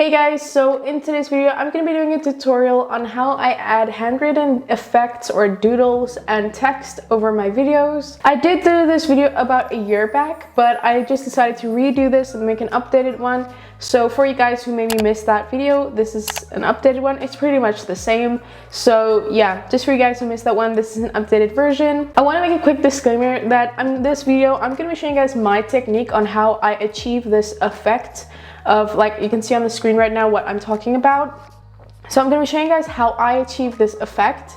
Hey guys, so in today's video I'm going to be doing a tutorial on how I add handwritten effects or doodles and text over my videos. I did do this video about a year back, but I just decided to redo this and make an updated one. So for you guys who maybe missed that video, this is an updated one. It's pretty much the same. So yeah, just for you guys who missed that one, this is an updated version. I want to make a quick disclaimer that in this video I'm going to be showing you guys my technique on how I achieve this effect of, like you can see on the screen right now, what I'm talking about. So I'm going to be showing you guys how I achieve this effect,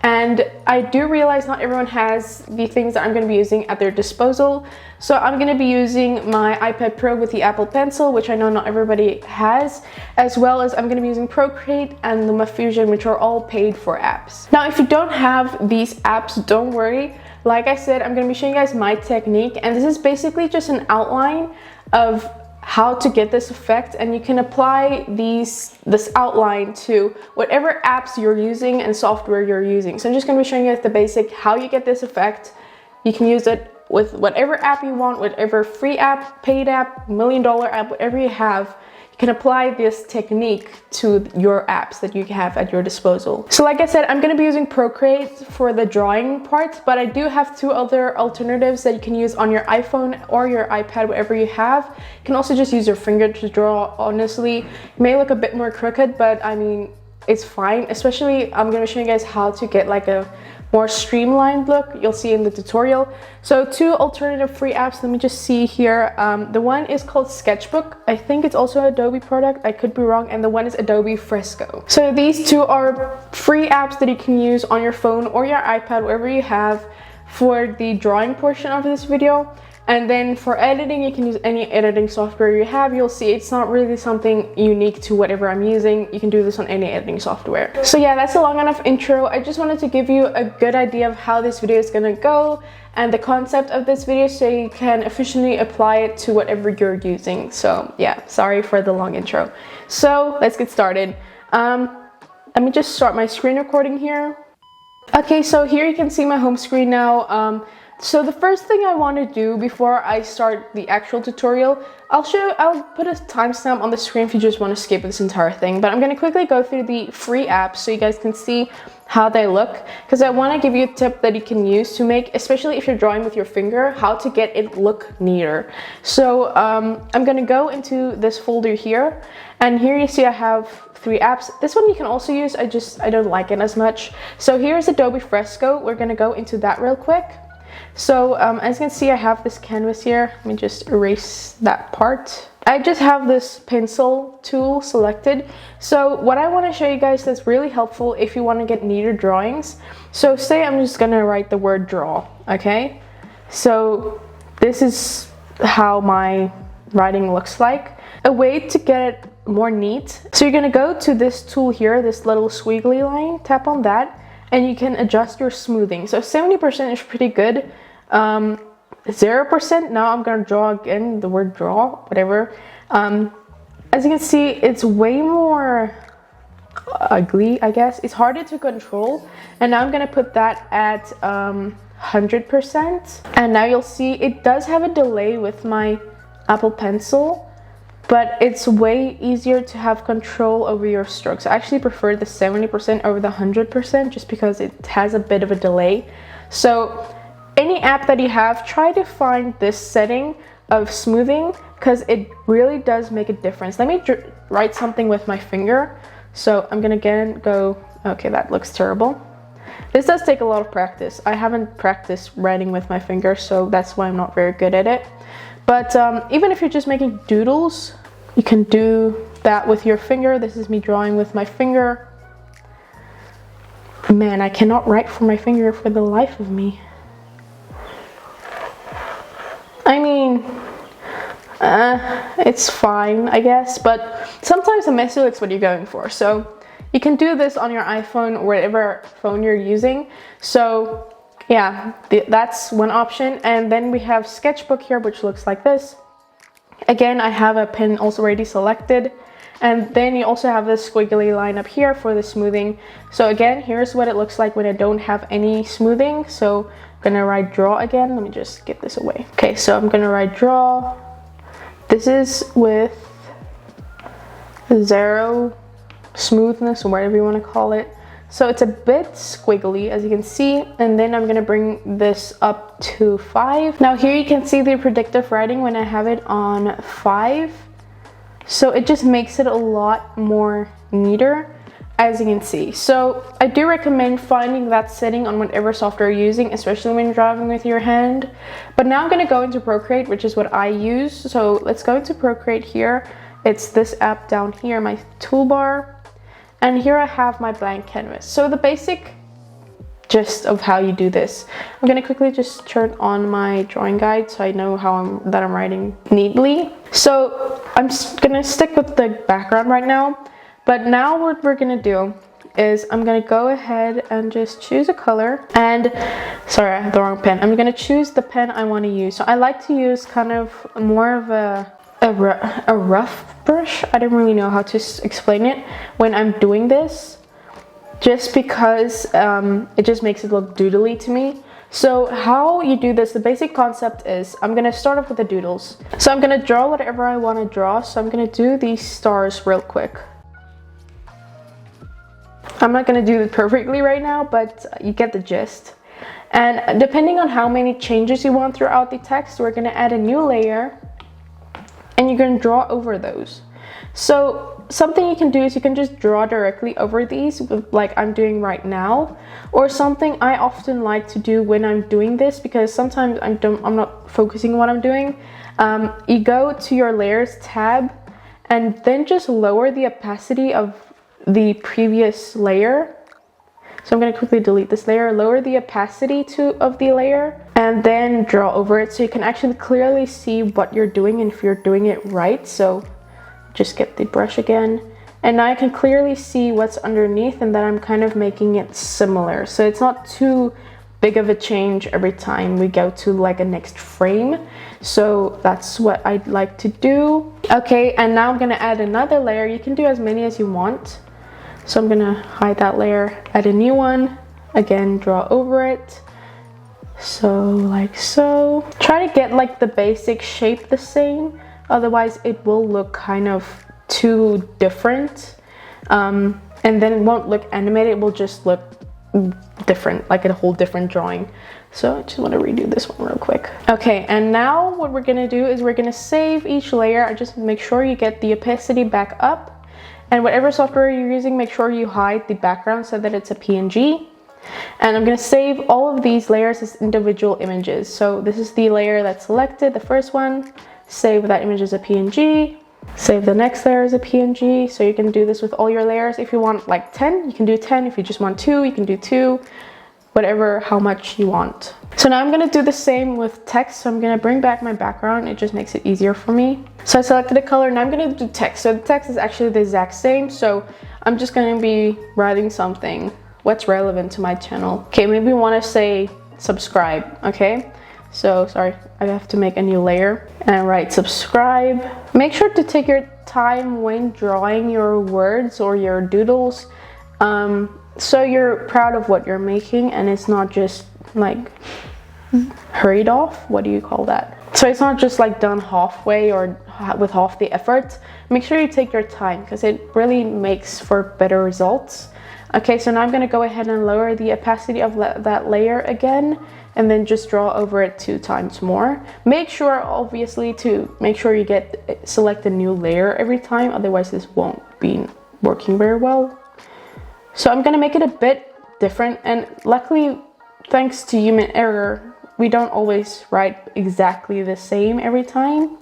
and I do realize not everyone has the things that I'm going to be using at their disposal. So I'm going to be using my iPad Pro with the Apple Pencil, which I know not everybody has, as well as I'm going to be using Procreate and LumaFusion, which are all paid for apps. Now if you don't have these apps, don't worry. Like I said, I'm going to be showing you guys my technique, and this is basically just an outline of how to get this effect, and you can apply this outline to whatever apps you're using and software you're using. So I'm just going to be showing you guys the basic how you get this effect. You can use it with whatever app you want, whatever free app, paid app, $1 million app, whatever you have. You can apply this technique to your apps that you have at your disposal. So like I said, I'm going to be using Procreate for the drawing part, but I do have two other alternatives that you can use on your iPhone or your iPad, whatever you have. You can also just use your finger to draw. Honestly, it may look a bit more crooked, but I mean, it's fine. Especially, I'm going to show you guys how to get like a more streamlined look. You'll see in the tutorial. So two alternative free apps. Let me just see here. The one is called Sketchbook. I think it's also an Adobe product. I could be wrong. And the one is Adobe Fresco. So these two are free apps that you can use on your phone or your iPad, wherever you have, for the drawing portion of this video. And then for editing, you can use any editing software you have. You'll see it's not really something unique to whatever I'm using. You can do this on any editing software. So yeah, that's a long enough intro. I just wanted to give you a good idea of how this video is gonna go and the concept of this video, so you can efficiently apply it to whatever you're using. So yeah, sorry for the long intro. So let's get started. Let me just start my screen recording here. Okay, so here you can see my home screen now. So the first thing I want to do before I start the actual tutorial, I'll put a timestamp on the screen if you just want to skip this entire thing, but I'm going to quickly go through the free apps so you guys can see how they look, because I want to give you a tip that you can use to make, especially if you're drawing with your finger, how to get it look neater. So I'm going to go into this folder here, and here you see I have 3 apps. This one you can also use, I don't like it as much. So here's Adobe Fresco. We're going to go into that real quick. So as you can see, I have this canvas here. Let me just erase that part. I just have this pencil tool selected. So what I want to show you guys that's really helpful if you want to get neater drawings. So say I'm just gonna write the word draw, okay? So this is how my writing looks like. A way to get it more neat. So you're gonna go to this tool here, this little squiggly line, tap on that, and you can adjust your smoothing. So 70% is pretty good. 0%, now I'm gonna draw again, the word draw, whatever. As you can see, it's way more ugly, I guess. It's harder to control. And now I'm gonna put that at 100%. And now you'll see it does have a delay with my Apple Pencil, but it's way easier to have control over your strokes. I actually prefer the 70% over the 100% just because it has a bit of a delay. So any app that you have, try to find this setting of smoothing, because it really does make a difference. Let me write something with my finger. So I'm gonna again go, okay, that looks terrible. This does take a lot of practice. I haven't practiced writing with my finger, so that's why I'm not very good at it. But even if you're just making doodles, you can do that with your finger. This is me drawing with my finger. Man, I cannot write for my finger for the life of me. I mean, it's fine, I guess, but sometimes the messy looks what you're going for. So you can do this on your iPhone or whatever phone you're using. So yeah, that's one option. And then we have Sketchbook here, which looks like this. Again, I have a pen also already selected. And then you also have this squiggly line up here for the smoothing. So again, here's what it looks like when I don't have any smoothing. So I'm gonna write draw again. Let me just get this away. Okay, so I'm gonna write draw. This is with 0 smoothness, or whatever you want to call it. So it's a bit squiggly, as you can see, and then I'm gonna bring this up to 5. Now here you can see the predictive writing when I have it on 5. So it just makes it a lot more neater, as you can see. So I do recommend finding that setting on whatever software you're using, especially when you're drawing with your hand. But now I'm gonna go into Procreate, which is what I use. So let's go into Procreate here. It's this app down here, my toolbar. And here I have my blank canvas. So the basic gist of how you do this. I'm gonna quickly just turn on my drawing guide so I know how I'm writing neatly. So I'm just gonna stick with the background right now. But now what we're gonna do is I'm gonna go ahead and just choose a color. And sorry, I have the wrong pen. I'm gonna choose the pen I want to use. So I like to use kind of more of a rough brush. I don't really know how to explain it when I'm doing this, just because it just makes it look doodly to me. So how you do this, the basic concept is I'm gonna start off with the doodles. So I'm gonna draw whatever I want to draw. So I'm gonna do these stars real quick. I'm not gonna do it perfectly right now, but you get the gist. And depending on how many changes you want throughout the text, we're gonna add a new layer and you're gonna draw over those. So something you can do is you can just draw directly over these, like I'm doing right now, or something I often like to do when I'm doing this, because sometimes I'm not focusing on what I'm doing. You go to your layers tab and then just lower the opacity of the previous layer. So I'm going to quickly delete this layer, lower the opacity of the layer, and then draw over it so you can actually clearly see what you're doing and if you're doing it right. So just get the brush again, and now I can clearly see what's underneath and that I'm kind of making it similar. So it's not too big of a change every time we go to like a next frame. So that's what I'd like to do. Okay, and now I'm going to add another layer. You can do as many as you want. So I'm gonna hide that layer, add a new one, again draw over it, so like so. Try to get like the basic shape the same, otherwise it will look kind of too different, and then it won't look animated, it will just look different, like a whole different drawing. So I just want to redo this one real quick. Okay, and now what we're gonna do is we're gonna save each layer. I just make sure you get the opacity back up. And whatever software you're using, make sure you hide the background so that it's a PNG. And I'm going to save all of these layers as individual images. So this is the layer that's selected, the first one. Save that image as a PNG. Save the next layer as a PNG. So you can do this with all your layers. If you want like 10, you can do 10. If you just want 2, you can do 2. Whatever, how much you want. So now I'm gonna do the same with text. So I'm gonna bring back my background. It just makes it easier for me. So I selected a color, and I'm gonna do text. So the text is actually the exact same. So I'm just gonna be writing something, what's relevant to my channel. Okay, maybe we wanna say subscribe, okay? So, sorry, I have to make a new layer and write subscribe. Make sure to take your time when drawing your words or your doodles. So you're proud of what you're making and it's not just like hurried off. What do you call that? So it's not just like done halfway or with half the effort. Make sure you take your time because it really makes for better results. Okay, so now I'm going to go ahead and lower the opacity of that layer again and then just draw over it 2 times more. Make sure obviously to make sure you select a new layer every time, otherwise this won't be working very well. So I'm gonna make it a bit different, and luckily, thanks to human error, we don't always write exactly the same every time.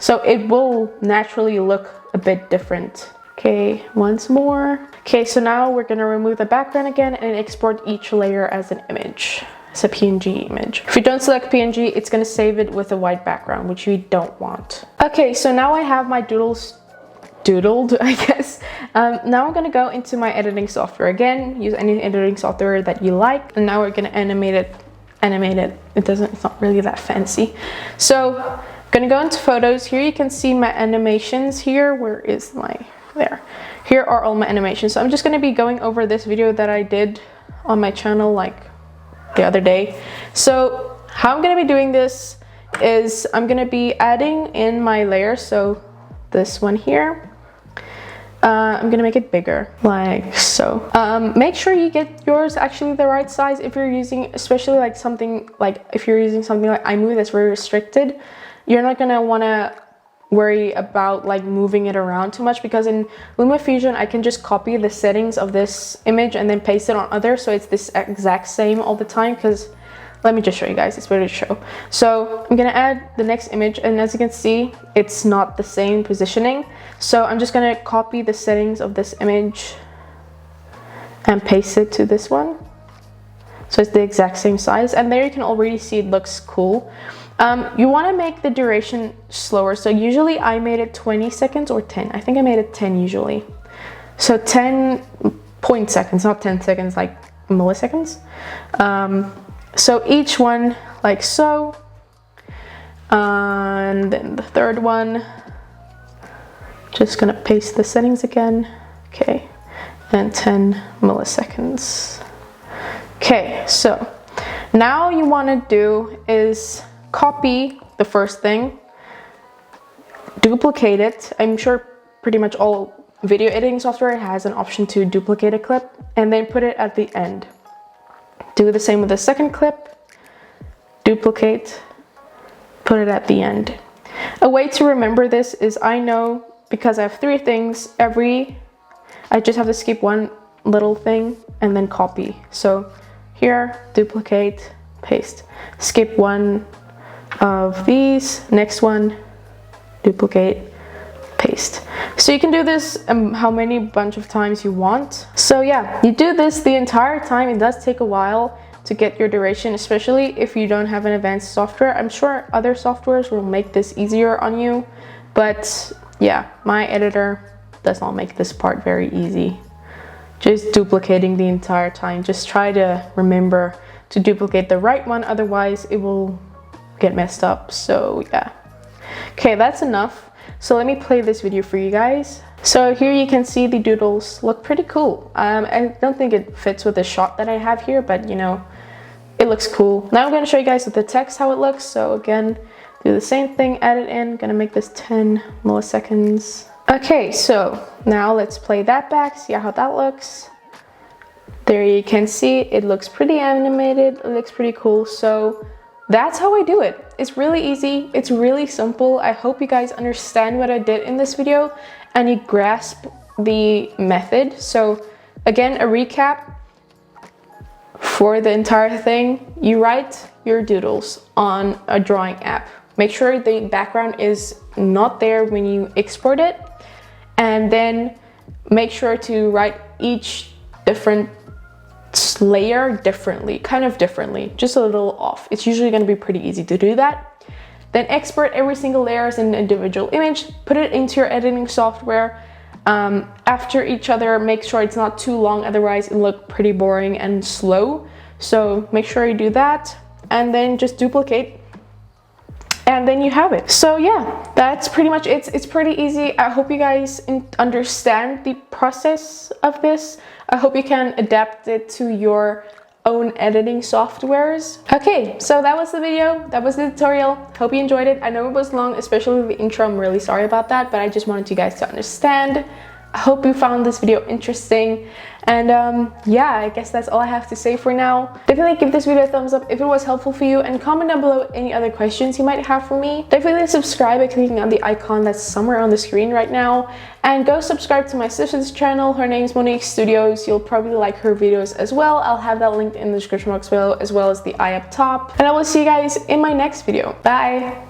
So it will naturally look a bit different. Okay, once more. Okay, so now we're gonna remove the background again and export each layer as an image. It's a PNG image. If you don't select PNG, it's gonna save it with a white background, which we don't want. Okay, so now I have my doodled, I guess. Now I'm gonna go into my editing software again. Use any editing software that you like, and now we're gonna animate it. It's not really that fancy. So I'm gonna go into photos. Here you can see my animations here. Where is there? Here are all my animations. So I'm just gonna be going over this video that I did on my channel like the other day. So how I'm gonna be doing this is I'm gonna be adding in my layers. So this one here. I'm gonna make it bigger, like so. Make sure you get yours actually the right size if you're using, especially like something like if you're using something like iMovie that's very restricted. You're not gonna wanna worry about like moving it around too much, because in LumaFusion I can just copy the settings of this image and then paste it on others, so it's this exact same all the time. Because let me just show you guys, it's better to show. So I'm gonna add the next image, and as you can see, it's not the same positioning. So I'm just gonna copy the settings of this image and paste it to this one. So it's the exact same size, and there you can already see it looks cool. You wanna make the duration slower. So usually I made it 20 seconds or 10. I think I made it 10 usually. So 10 point seconds, not 10 seconds, like milliseconds. So each one like so, and then the third one, just gonna paste the settings again. Okay, and 10 milliseconds. Okay, so now you want to do is copy the first thing, duplicate it. I'm sure pretty much all video editing software has an option to duplicate a clip, and then put it at the end. Do the same with the second clip, duplicate, put it at the end. A way to remember this is, I know because I have 3 things, I just have to skip one little thing and then copy. So here, duplicate, paste. Skip one of these, next one, duplicate, paste. So you can do this how many bunch of times you want. So yeah, you do this the entire time. It does take a while to get your duration, especially if you don't have an advanced software. I'm sure other softwares will make this easier on you, but yeah, my editor does not make this part very easy. Just duplicating the entire time. Just try to remember to duplicate the right one, otherwise it will get messed up. So yeah. Okay, that's enough. So let me play this video for you guys. So here you can see the doodles look pretty cool. I don't think it fits with the shot that I have here, but you know, it looks cool. Now I'm going to show you guys with the text how it looks. So again, do the same thing, add it in. Gonna make this 10 milliseconds. Okay, so now let's play that back, see how that looks. There you can see it looks pretty animated, it looks pretty cool. So that's how I do it. It's really easy, it's really simple. I hope you guys understand what I did in this video and you grasp the method. So again, a recap for the entire thing. You write your doodles on a drawing app. Make sure the background is not there when you export it, and then make sure to write each different layer differently, kind of differently, just a little off. It's usually going to be pretty easy to do that. Then export every single layer as an individual image, put it into your editing software after each other. Make sure it's not too long, otherwise it'll look pretty boring and slow. So make sure you do that, and then just duplicate, and then you have it. So yeah, that's pretty much it. It's pretty easy. I hope you guys understand the process of this. I hope you can adapt it to your own editing softwares. Okay, so that was the video. That was the tutorial. Hope you enjoyed it. I know it was long, especially the intro. I'm really sorry about that, but I just wanted you guys to understand. I hope you found this video interesting. And yeah, I guess that's all I have to say for now. Definitely give this video a thumbs up if it was helpful for you, and comment down below any other questions you might have for me. Definitely subscribe by clicking on the icon that's somewhere on the screen right now. And go subscribe to my sister's channel. Her name's Monique Studios. You'll probably like her videos as well. I'll have that linked in the description box below, as well as the eye up top. And I will see you guys in my next video. Bye!